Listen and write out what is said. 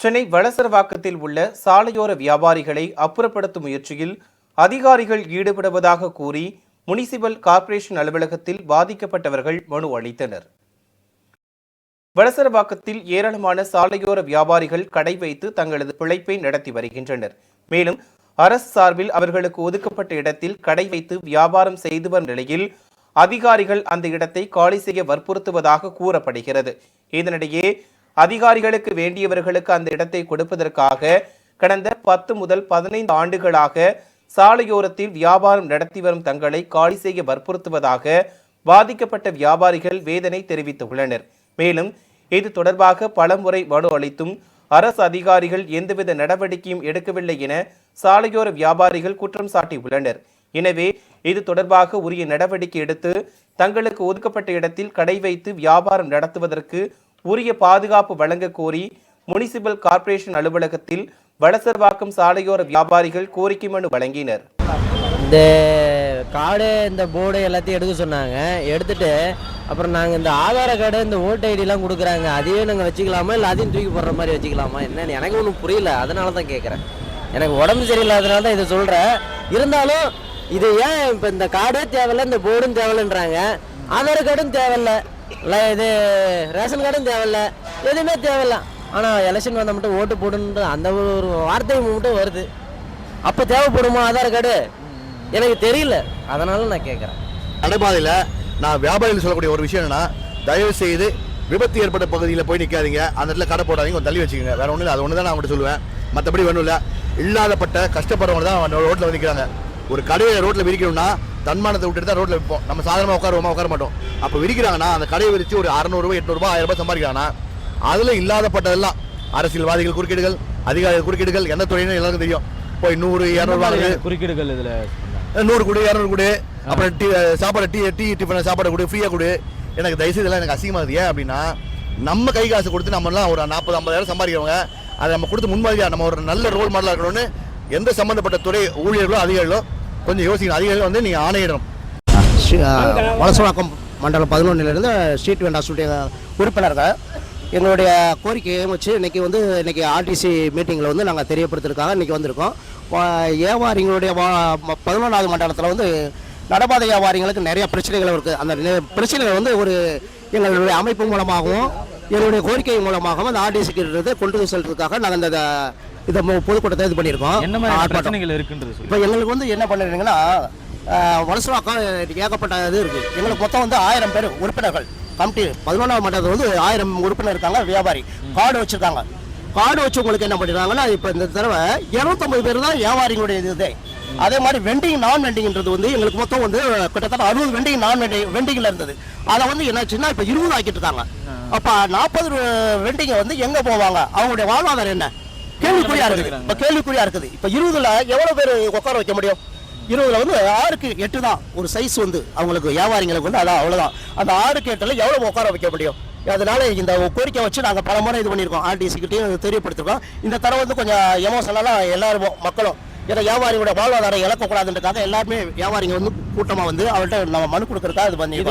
சென்னை வளசரவாக்கத்தில் உள்ள சாலையோர வியாபாரிகளை அப்புறப்படுத்தும் முயற்சியில் அதிகாரிகள் ஈடுபடுவதாக கூறி முனிசிபல் கார்ப்பரேஷன் அலுவலகத்தில் பாதிக்கப்பட்டவர்கள் மனு அளித்தனர். வளசரவாக்கத்தில் ஏராளமான சாலையோர வியாபாரிகள் கடை வைத்து தங்களது பிழைப்பை நடத்தி வருகின்றனர். மேலும் அரசு சார்பில் அவர்களுக்கு ஒதுக்கப்பட்ட இடத்தில் கடை வைத்து வியாபாரம் செய்து வரும் நிலையில் அதிகாரிகள் அந்த இடத்தை காலி செய்ய வற்புறுத்துவதாக கூறப்படுகிறது. இதனிடையே அதிகாரிகளுக்கு வேண்டியவர்களுக்கு அந்த இடத்தை கொடுப்பதற்காக கடந்த 10 முதல் 15 ஆண்டுகளாக சாலையோரத்தில் வியாபாரம் நடத்தி வரும் தங்களை காலி செய்ய வற்புறுத்துவதாக பாதிக்கப்பட்ட வியாபாரிகள் வேதனை தெரிவித்துள்ளனர். மேலும் இது தொடர்பாக பலமுறை மனு அளித்தும் அரசு அதிகாரிகள் எந்தவித நடவடிக்கையும் எடுக்கவில்லை என சாலையோர வியாபாரிகள் குற்றம் சாட்டியுள்ளனர். எனவே இது தொடர்பாக உரிய நடவடிக்கை எடுத்து தங்களுக்கு ஒதுக்கப்பட்ட இடத்தில் கடை வைத்து வியாபாரம் நடத்துவதற்கு உரிய பாதுகாப்பு வழங்க கோரி முனிசிபல் கார்ப்பரேஷன் அலுவலகத்தில் வளசரவாக்கம் சாலையோர வியாபாரிகள் கோரிக்கை மனு வழங்கினர். இந்த கார்டு இந்த போர்டு எல்லாத்தையும் எடுக்க சொன்னாங்க. எடுத்துட்டு அப்புறம் நாங்கள் இந்த ஆதார கார்டு இந்த ஓட்டு ஐடியெலாம் கொடுக்குறாங்க, அதையே நாங்கள் வச்சுக்கலாமா இல்லை அதையும் தூக்கி போடுற மாதிரி வச்சுக்கலாமா என்னன்னு எனக்கு ஒன்றும் புரியல. அதனால தான் கேட்குறேன். எனக்கு உடம்பு சரியில்லாதனால தான் இதை சொல்கிறேன். இருந்தாலும் இது ஏன் இப்போ இந்த கார்டே தேவையில்லை, இந்த போர்டும் தேவையில்லைன்றாங்க, ஆதார் கார்டும் தேவையில்லை, இல்லை இது ரேஷன் கார்டும் தேவையில்லை, எதுவுமே தேவையில்லை. ஆனால் எலெக்ஷன் வந்தால் மட்டும் ஓட்டு போடுன்ற அந்த ஒரு வார்த்தை மட்டும் வருது. அப்போ தேவைப்படுமா ஆதார் கார்டு? எனக்கு தெரியல. அதனால நான் கேட்குறேன். நடைபாதையில் நான் வியாபாரிகள் சொல்லக்கூடிய ஒரு விஷயம் என்னன்னா, தயவு செய்து விபத்து ஏற்பட்ட பகுதியில் போய் நிற்காதீங்க, அந்த இடத்துல கடை போடாதீங்க, கொஞ்சம் தள்ளி வச்சுக்கோங்க. வேற ஒன்றும் இல்லை. அது ஒன்று தான் நான் அவங்கள்ட்ட சொல்லுவேன். மற்றபடி ஒன்றும் இல்லை. இல்லாதப்பட்ட கஷ்டப்படுறவங்க தான் ரோட்டில் வந்து நிற்கிறாங்க. ஒரு கடையை ரோட்டில் விரிக்கணும்னா தன்மானத்தை விட்டுட்டு தான் ரோட்டில் விற்போம். நம்ம சாதாரணமாக உட்கார மாட்டோம். அப்போ விரிக்கிறாங்கன்னா அந்த கடையை விரித்து ஒரு 600 ரூபாய் 800 ரூபாய் 1000 ரூபாய் சம்பாதிக்கிறாங்கன்னா அதில் இல்லாதப்பட்டதெல்லாம் அரசியல்வாதிகள் குறுக்கீடுகள், அதிகாரிகள் குறுக்கீடுகள், எந்த துறையினு எல்லாருக்கும் தெரியும். போய் 100 200 குறுக்கீடுகள் இதில் 100 கொடு 200 கொடு, அப்புறம் சாப்பாடு டீ டிஃபன் சாப்பாடு கொடு, ஃப்ரீயாக கொடு. எனக்கு தயவுசெய்து இதெல்லாம் எனக்கு அசிங்கமாகுது. ஏன் அப்படின்னா நம்ம கை காசு கொடுத்து நம்மளாம் ஒரு 40-50 சம்பாதிக்கிறவங்க, அதை நம்ம கொடுத்து முன்மாதிரியாக நம்ம ஒரு நல்ல ரோல் மாடலாக இருக்கணும்னு எந்த சம்மந்தப்பட்ட துறை ஊழியர்களோ அதிகாரிகளோ கொஞ்சம் யோசிக்கணும். அதிகாரிகள் வந்து நீங்கள் ஆணையிடணும். வளசரவாக்கம் மண்டலம் 11லேருந்து ஸ்ட்ரீட் வெண்டா உறுப்பினர்கள் எங்களுடைய கோரிக்கையை வச்சு இன்றைக்கி ஆர்டிசி மீட்டிங்கில் வந்து நாங்கள் தெரியப்படுத்துறதுக்காக இன்றைக்கி வந்திருக்கோம். வியாபாரிகளுடைய 11வது மண்டலத்தில் நடைபாதை வியாபாரிகளுக்கு நிறைய பிரச்சனைகள் இருக்குது. அந்த பிரச்சனைகள் ஒரு எங்களுடைய அமைப்பு மூலமாகவும் எங்களுடைய கோரிக்கை மூலமாகவும் அந்த ஆர்டிசிக்கு கொண்டு செல்றதுக்காக நாங்கள் இதை பொதுக்கூட்டத்தை இது பண்ணியிருக்கோம். இப்போ எங்களுக்கு என்ன பண்ணிருக்கீங்கன்னா, வளசரவாக்கம் ஏகப்பட்ட இது இருக்குது. எங்களுக்கு மொத்தம் 1000 பேர் உறுப்பினர்கள் கமிட்டி. 11வது மண்டலத்தில் 1000 உறுப்பினர் இருக்காங்க. வியாபாரி கார்டு வச்சுருக்காங்க. கார்டு வச்சு உங்களுக்கு என்ன பண்ணிடுறாங்கன்னா, இப்போ இந்த தடவை 250 பேர் தான் வியாபாரிகளுடைய இது. அதே மாதிரி வெண்டிங் நான் வெண்டிங்ன்றது எங்களுக்கு மொத்தம் கிட்டத்தட்ட 60 வெண்டிங் நான் வெண்டிங்கில் இருந்தது. அதை என்னாச்சுன்னா இப்போ 20 ஆக்கிட்டு இருக்காங்க. அப்போ 40 வெண்டிங்கை எங்கே போவாங்க? அவங்களுடைய வாழ்வாதாரம் என்ன? கேள்விக்குறியா இருக்குது. இப்போ கேள்விக்குறியா இருக்குது. இப்போ 20ல் எவ்வளோ பேர் உட்கார வைக்க முடியும்? 20ல் 6க்கு 8 தான் ஒரு சைஸ் அவங்களுக்கு வியாபாரிங்களுக்கு அதான் அவ்வளோதான். அந்த 6க்கு 8ல் எவ்வளோ உட்கார வைக்க முடியும்? அதனால இந்த கோரிக்கை வச்சு நாங்கள் பல முறை இது பண்ணியிருக்கோம். ஆர்டிசிக்கிட்டையும் தெரியப்படுத்திருக்கோம். இந்த தடவை கொஞ்சம் எமோஷனலாக எல்லாரும் மக்களும் ஏன்னா வியாபாரியோட வாழ்வாதாரம் இழக்கக்கூடாதுன்றதுக்காக எல்லாருமே வியாபாரிங்க கூட்டமாக அவர்கிட்ட நம்ம மனு கொடுக்கறதுக்காக இது பண்ணியிருக்கோம்.